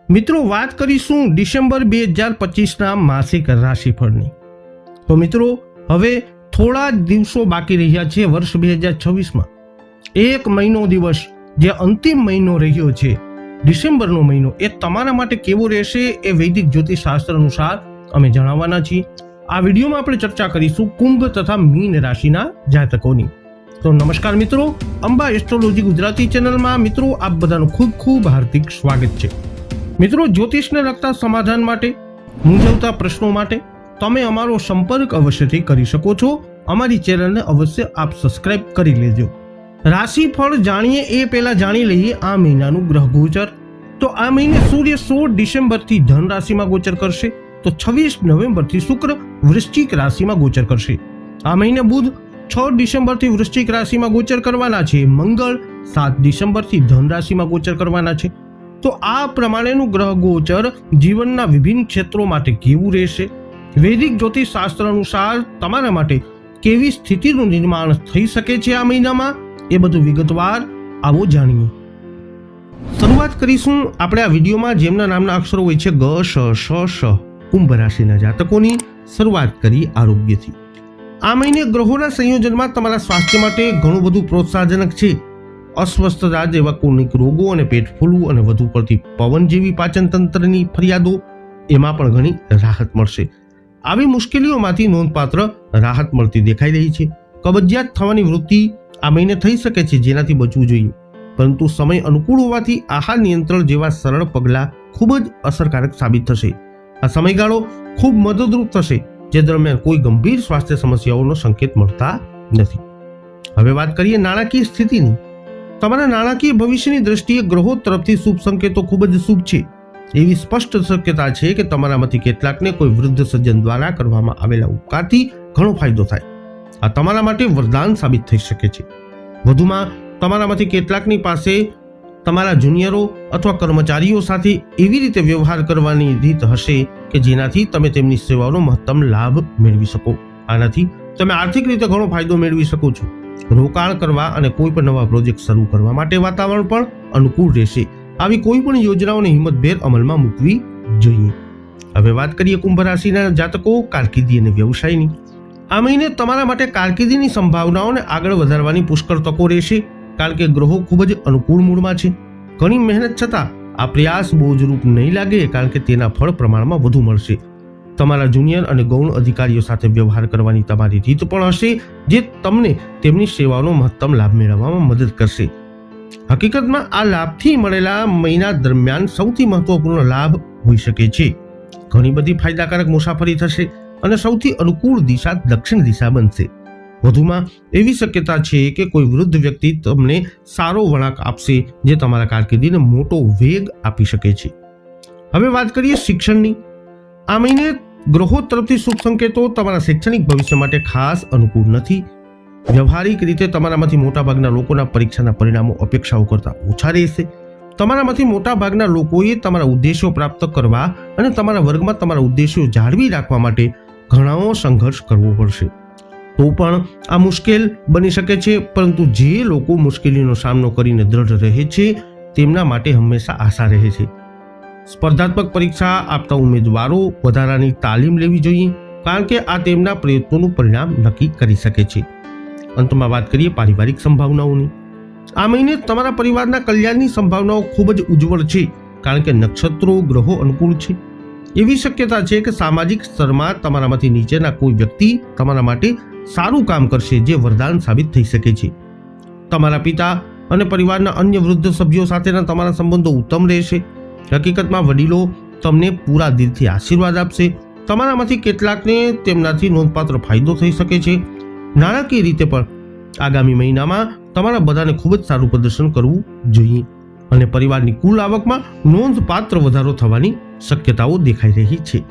મિત્રો વાત કરીશું ડિસેમ્બર 2025ના માસિક રાશિફળની। તો મિત્રો હવે થોડા જ દિવસો બાકી રહ્યા છે વર્ષ 2026માં। એક મહિનો દિવસ જે અંતિમ મહિનો રહ્યો છે ડિસેમ્બરનો મહિનો, એ તમારા માટે કેવો રહેશે એ વૈદિક જ્યોતિષશાસ્ત્ર અનુસાર અમે જણાવવાના છીએ। આ વિડીયોમાં આપણે ચર્ચા કરીશું કુંભ તથા મીન રાશિના જાતકોની। તો નમસ્કાર મિત્રો, અંબા એસ્ટ્રોલોજી ગુજરાતી ચેનલમાં મિત્રો આપ બધાનું ખૂબ ખૂબ હાર્દિક સ્વાગત છે। મિત્રો, જ્યોતિષને લગતા સમાધાન માટે, મૂંઝવતા પ્રશ્નો માટે તમે અમારો સંપર્ક અવશ્યથી કરી શકો છો। અમારી ચેનલને અવશ્ય આપ સબસ્ક્રાઇબ કરી લેજો। રાશિફળ જાણીએ એ પહેલા જાણી લઈએ આ મહિનાનું ગ્રહ ગોચર। તો આ મહિને સૂર્ય 16 ડિસેમ્બરથી ધન રાશિમાં ગોચર કરશે, તો 26 નવેમ્બરથી શુક્ર વૃશ્ચિક રાશિમાં ગોચર કરશે। આ મહિને બુધ 6 ડિસેમ્બરથી વૃશ્ચિક રાશિમાં ગોચર કરવાના છે, મંગળ 7 ડિસેમ્બરથી ધન રાશિમાં ગોચર કરવાના છે। તો આ પ્રમાણેનું ગ્રહ ગોચર જીવનના વિભિન્ન ક્ષેત્રો માટે કેવું રહેશે, વૈદિક જ્યોતિષ શાસ્ત્ર અનુસાર તમારા માટે કેવી સ્થિતિનું નિર્માણ થઈ શકે છે આ મહિનામાં, એ બધું વિગતવાર આવો જાણીએ। શરૂઆત કરીશું આપણે આ વિડીયોમાં જેમના નામના અક્ષરો હોય છે ગ, શ, શ, શ, કુંભ રાશિના જાતકોની। શરૂઆત કરી આરોગ્યથી। આ મહિને ગ્રહોના સંયોજનમાં તમારા સ્વાસ્થ્ય માટે ઘણું બધું પ્રોત્સાહજનક છે। અસ્વસ્થતા જેવા ક્રોનિક રોગો અને પેટ ફૂલવું અને વધુ પડતી પવન જેવી પાચન તંત્રની ફરિયાદો, એમાં પણ ઘણી રાહત મળશે। આવી મુશ્કેલીઓમાંથી નોંધપાત્ર રાહત મળતી દેખાઈ રહી છે। કબજિયાત થવાની વૃત્તિ આ મહિને થઈ શકે છે, જેનાથી બચવું જોઈએ, પરંતુ સમય અનુકૂળ હોવાથી આહાર નિયંત્રણ જેવા સરળ પગલાં ખૂબ જ અસરકારક સાબિત થશે। આ સમયગાળો ખૂબ મદદરૂપ થશે, જે દરમિયાન કોઈ ગંભીર સ્વાસ્થ્ય સમસ્યાઓનો સંકેત મળતા નથી। હવે વાત કરીએ નાણાકીય સ્થિતિની। તમારા નાણાકીય ભવિષ્યની દ્રષ્ટિએ ગ્રહો તરફથી શુભ સંકેતો ખૂબ જ શુભ છે। એવી સ્પષ્ટ શક્યતા છે કે તમારામાંથી કેટલાકને કોઈ વૃદ્ધ સજ્જન દ્વારા કરવામાં આવેલા ઉપકારથી ઘણો ફાયદો થાય। આ તમારા માટે વરદાન સાબિત થઈ શકે છે। વધુમાં તમારામાંથી કેટલાકની પાસે તમારા જુનિયરો અથવા કર્મચારીઓ સાથે એવી રીતે વ્યવહાર કરવાની રીત હશે કે જેનાથી તમે તેમની સેવાઓનો મહત્તમ લાભ મેળવી શકો। આનાથી તમે આર્થિક રીતે ઘણો ફાયદો મેળવી શકો છો। રોકાણ કરવા અને કોઈ પણ નવા પ્રોજેક્ટ શરૂ કરવા માટે વાતાવરણ પણ અનુકૂળ રહેશે। આવી કોઈ પણ યોજનાઓને હિંમતભેર અમલમાં મૂકવી જોઈએ। હવે વાત કરીએ કુંભ રાશિના જાતકો કારકિર્દી અને વ્યવસાયની। આ મહિને તમારા માટે કારકિર્દીની સંભાવનાઓને આગળ વધારવાની પુષ્કળ તકો રહેશે, કારણ કે ગ્રહો ખૂબ જ અનુકૂળ મૂડમાં છે। ઘણી મહેનત છતાં આ પ્રયાસ બોજરૂપ નહીં લાગે, કારણ કે તેના ફળ પ્રમાણમાં વધુ મળશે। તમારા જુનિયર અને ગૌણ અધિકારીઓ સાથે વ્યવહાર કરવાની તમારી રીત પણ હશે, જે તમને તેમની સેવાનો મહત્તમ લાભ મેળવવામાં મદદ કરશે। હકીકતમાં આ લાભથી મળેલા મહિના દરમિયાન સૌથી મહત્વપૂર્ણ લાભ હોઈ શકે છે। ઘણી બધી ફાયદાકારક મુસાફરી થશે અને સૌથી અનુકૂળ દિશા દક્ષિણ દિશા બનશે। વધુમાં એવી શક્યતા છે કે કોઈ વૃદ્ધ વ્યક્તિ તમને સારો વળાંક આપશે, જે તમારા કારકિર્દીને મોટો વેગ આપી શકે છે। હવે વાત કરીએ શિક્ષણની। આ મહિને ગ્રહો તરફથી શુભ સંકેતો તમારા શૈક્ષણિક ભવિષ્ય માટે ખાસ અનુકૂળ નથી। વ્યવહારિક રીતે તમારામાંથી મોટાભાગના લોકોના પરીક્ષાના પરિણામો અપેક્ષાઓ કરતાં ઓછા રહેશે। તમારામાંથી મોટાભાગના લોકોએ તમારા ઉદ્દેશો પ્રાપ્ત કરવા અને તમારા વર્ગમાં તમારા ઉદ્દેશો જાળવી રાખવા માટે ઘણો સંઘર્ષ કરવો પડશે। તો પણ આ મુશ્કેલ બની શકે છે, પરંતુ જે લોકો મુશ્કેલીનો સામનો કરીને દ્રઢ રહે છે તેમના માટે હંમેશા આશા રહે છે। સ્પર્ધાત્મક પરીક્ષા આપતા ઉમેદવારો વધારાની તાલીમ લેવી જોઈએ, કારણ કે આ તેમના પ્રયત્નોનું પરિણામ નક્કી કરી શકે છે। અંતમાં વાત કરીએ પારિવારિક સંભાવનાઓની। આ મહિને તમારા પરિવારના કલ્યાણની સંભાવનાઓ ખૂબ જ ઉજ્જવળ છે, કારણ કે નક્ષત્રો ગ્રહો અનુકૂળ છે। એવી શક્યતા છે કે સામાજિક સ્તરમાં તમારામાંથી નીચેના કોઈ વ્યક્તિ તમારા માટે સારું કામ કરશે, જે વરદાન સાબિત થઈ શકે છે। તમારા પિતા અને પરિવારના અન્ય વૃદ્ધ સભ્યો સાથેના તમારા સંબંધો ઉત્તમ રહેશે। હકીકતમાં વડીલો તમને પૂરા દિલથી આશીર્વાદ આપશે। તમારામાંથી કેટલાકને તેમનાથી નોંધપાત્ર ફાયદો થઈ શકે છે। નાણાકીય રીતે પણ આગામી મહિનામાં તમારા બધાને ખૂબ જ સારું પ્રદર્શન કરવું જોઈએ અને પરિવારની કુલ આવકમાં નોંધપાત્ર વધારો થવાની શક્યતાઓ દેખાઈ રહી છે।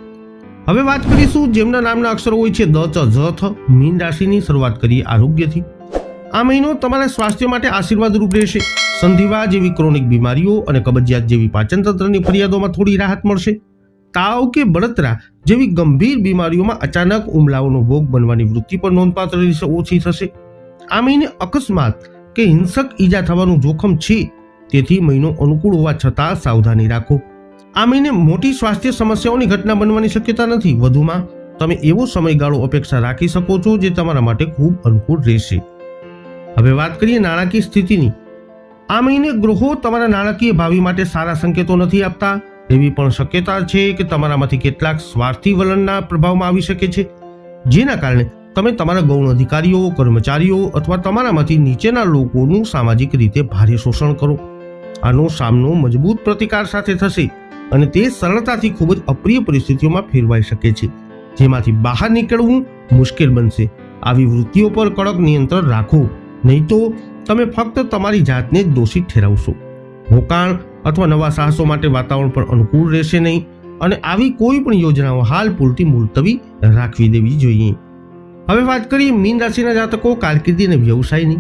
હવે વાત કરીશું જેમના નામના અક્ષરો હોય છે દ, ચ, જ, થ, મીન રાશિની। શરૂઆત કરીએ આરોગ્યથી। આ મહિનો તમારા સ્વાસ્થ્ય માટે આશીર્વાદરૂપ રહેશે। સંધિવા જેવી ક્રોનિક બીમારીઓ અને કબજિયાત જેવી પાચન તંત્રની ફરિયાદોમાં થોડી રાહત મળશે। તાવ કે બળતરા જેવી ગંભીર બીમારીઓમાં અચાનક હુમલાઓનો ભોગ બનવાની વૃત્તિ પણ નોંધપાત્ર રીતે ઓછી થશે। આ મહિને અકસ્માત કે હિંસક ઈજા થવાનું જોખમ છે, તેથી મહિનો અનુકૂળ હોવા છતાં સાવધાની રાખો। આ મહિને મોટી સ્વાસ્થ્ય સમસ્યાઓની ઘટના બનવાની શક્યતા નથી. વધુમાં તમે એવો સમયગાળો અપેક્ષા રાખી શકો છો જે તમારા માટે ખૂબ અનુકૂળ રહેશે. હવે વાત કરીએ નાણાકીય સ્થિતિની. આ મહિને ગ્રહો તમારા નાણાકીય ભાવિ માટે સારા સંકેતો નથી આપતા. એવી પણ શક્યતા છે કે તમારામાંથી કેટલાક સ્વાર્થી વલણના પ્રભાવમાં આવી શકે છે, જેના કારણે તમે તમારા ગૌણ અધિકારીઓ, કર્મચારીઓ અથવા તમારામાંથી નીચેના લોકોનું સામાજિક રીતે ભારે શોષણ કરો. આનો સામનો મજબૂત પ્રતિકાર સાથે થશે અને તે સરળતાથી ખૂબ જ અપ્રિય પરિસ્થિતિઓમાં ફેરવાઈ શકે છે, જેમાંથી બહાર નીકળવું મુશ્કેલ બનશે. આવી વૃત્તિઓ પર કડક નિયંત્રણ રાખો, નહીં તો તમે ફક્ત તમારી જાતને જ દોષિત ઠેરાવશો. રોકાણ અથવા નવા સાહસો માટે વાતાવરણ પણ અનુકૂળ રહેશે નહીં અને આવી કોઈ પણ યોજનાઓ હાલ પૂરતી મુલતવી રાખવી દેવી જોઈએ. હવે વાત કરીએ મીન રાશિના જાતકો કારકિર્દી અને વ્યવસાયની.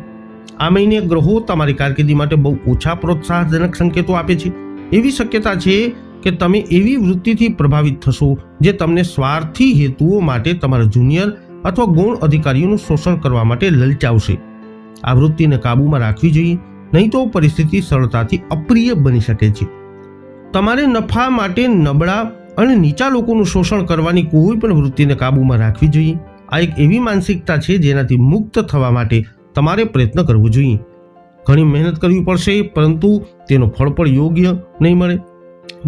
આ મહિને ગ્રહો તમારી કારકિર્દી માટે બહુ ઓછા પ્રોત્સાહજનક સંકેતો આપે છે. એવી શક્યતા છે કે તમે એવી વૃત્તિથી પ્રભાવિત થશો જે તમને સ્વાર્થી હેતુઓ માટે તમારા જુનિયર અથવા ગૌણ અધિકારીઓનું શોષણ કરવા માટે લલચાવશે. આ વૃત્તિને કાબૂમાં રાખવી જોઈએ, નહીં તો પરિસ્થિતિ સરળતાથી અપ્રિય બની શકે છે. તમારે નફા માટે નબળા અને નીચા લોકોનું શોષણ કરવાની કોઈ પણ વૃત્તિને કાબૂમાં રાખવી જોઈએ. આ એક એવી માનસિકતા છે જેનાથી મુક્ત થવા માટે તમારે પ્રયત્ન કરવો જોઈએ. ઘણી મહેનત કરવી પડશે, પરંતુ તેનો ફળ પણ યોગ્ય નહીં મળે.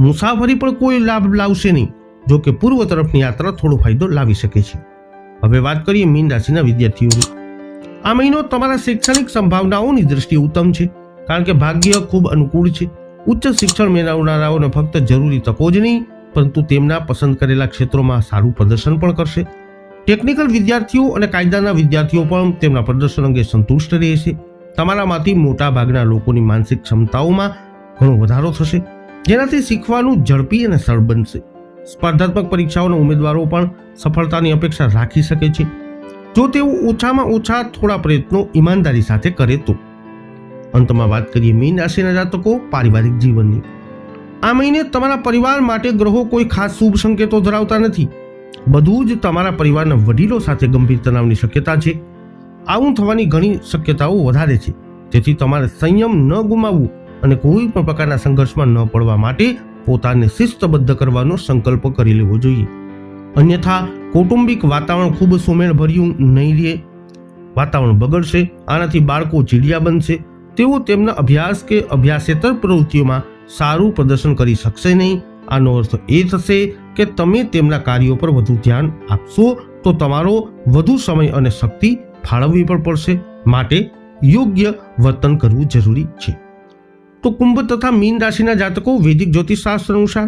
મુસાફરી પણ કોઈ લાભ લાવશે નહીં, જો કે પૂર્વ તરફની યાત્રા થોડો ફાયદો લાવી શકે છે. હવે વાત કરીએ મીન રાશિના વિદ્યાર્થીઓની. આ મહિનો તમારા શૈક્ષણિક સંભાવનાઓની દ્રષ્ટિએ ઉત્તમ છે, કારણ કે ભાગ્ય ખૂબ અનુકૂળ છે. ઉચ્ચ શિક્ષણ મેળવનારાઓને ફક્ત જરૂરી તકો જ નહીં, પરંતુ તેમના પસંદ કરેલા ક્ષેત્રોમાં સારું પ્રદર્શન પણ કરશે. ટેકનિકલ વિદ્યાર્થીઓ અને કાયદાના વિદ્યાર્થીઓ પણ તેમના પ્રદર્શન અંગે સંતુષ્ટ રહેશે. તમારામાંથી મોટા ભાગના લોકોની માનસિક ક્ષમતાઓમાં ઘણો વધારો થશે, જેનાથી શીખવાનું ઝડપી અને સરળ બનશે. સ્પર્ધાત્મક પરીક્ષાઓના ઉમેદવારો પણ સફળતાની અપેક્ષા રાખી શકે છે, જો તેઓ ઓછામાં ઓછા થોડા પ્રયત્નો ઈમાનદારી સાથે કરે તો. અંતમાં વાત કરીએ મીન રાશિના જાતકો પારિવારિક જીવનની. આ મહિને તમારા પરિવાર માટે ગ્રહો કોઈ ખાસ શુભ સંકેતો ધરાવતા નથી. બધું જ તમારા પરિવારના વડીલો સાથે ગંભીર તણાવની શક્યતા છે. આવું થવાની ઘણી શક્યતાઓ વધારે છે, તેથી તમારે સંયમ ન ગુમાવવું અને કોઈ પણ પ્રકારના સંઘર્ષમાં ન પડવા માટે પોતાને શિસ્તબદ્ધ કરવાનો સંકલ્પ કરી લેવો જોઈએ. અન્યથા કૌટુંબિક વાતાવરણ ખૂબ સુમેળભર્યું નહીં રહે. વાતાવરણ બગડશે. આનાથી બાળકો ચીડિયા બનશે. તેઓ તેમના અભ્યાસ કે અભ્યાસેતર પ્રવૃત્તિઓમાં સારું પ્રદર્શન કરી શકશે નહીં. આનો અર્થ એ થશે કે તમે તેમના કાર્યો પર વધુ ધ્યાન આપશો તો તમારો વધુ સમય અને શક્તિ ફાળવવી પણ પડશે. માટે યોગ્ય વર્તન કરવું જરૂરી છે. તો કુંભ તથા મીન રાશિના જાતકો વૈદિક જ્યોતિષશાસ્ત્ર અનુસાર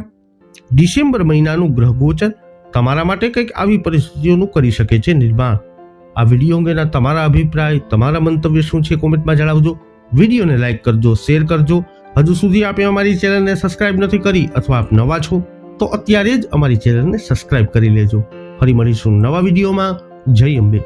ડિસેમ્બર મહિનાનું ગ્રહ ગોચર તમારા માટે કંઈક આવી પરિસ્થિતિઓનું કરી શકે છે નિર્માણ. આ વિડીયો અંગેના તમારા અભિપ્રાય, તમારા મંતવ્ય શું છે કોમેન્ટમાં જણાવજો. વિડીયોને લાઈક કરજો, શેર કરજો. હજુ સુધી આપે અમારી ચેનલને સબસ્ક્રાઇબ નથી કરી અથવા આપ નવા છો તો અત્યારે જ અમારી ચેનલને સબસ્ક્રાઇબ કરી લેજો. ફરી મળીશું નવા વિડીયોમાં. જય અંબે.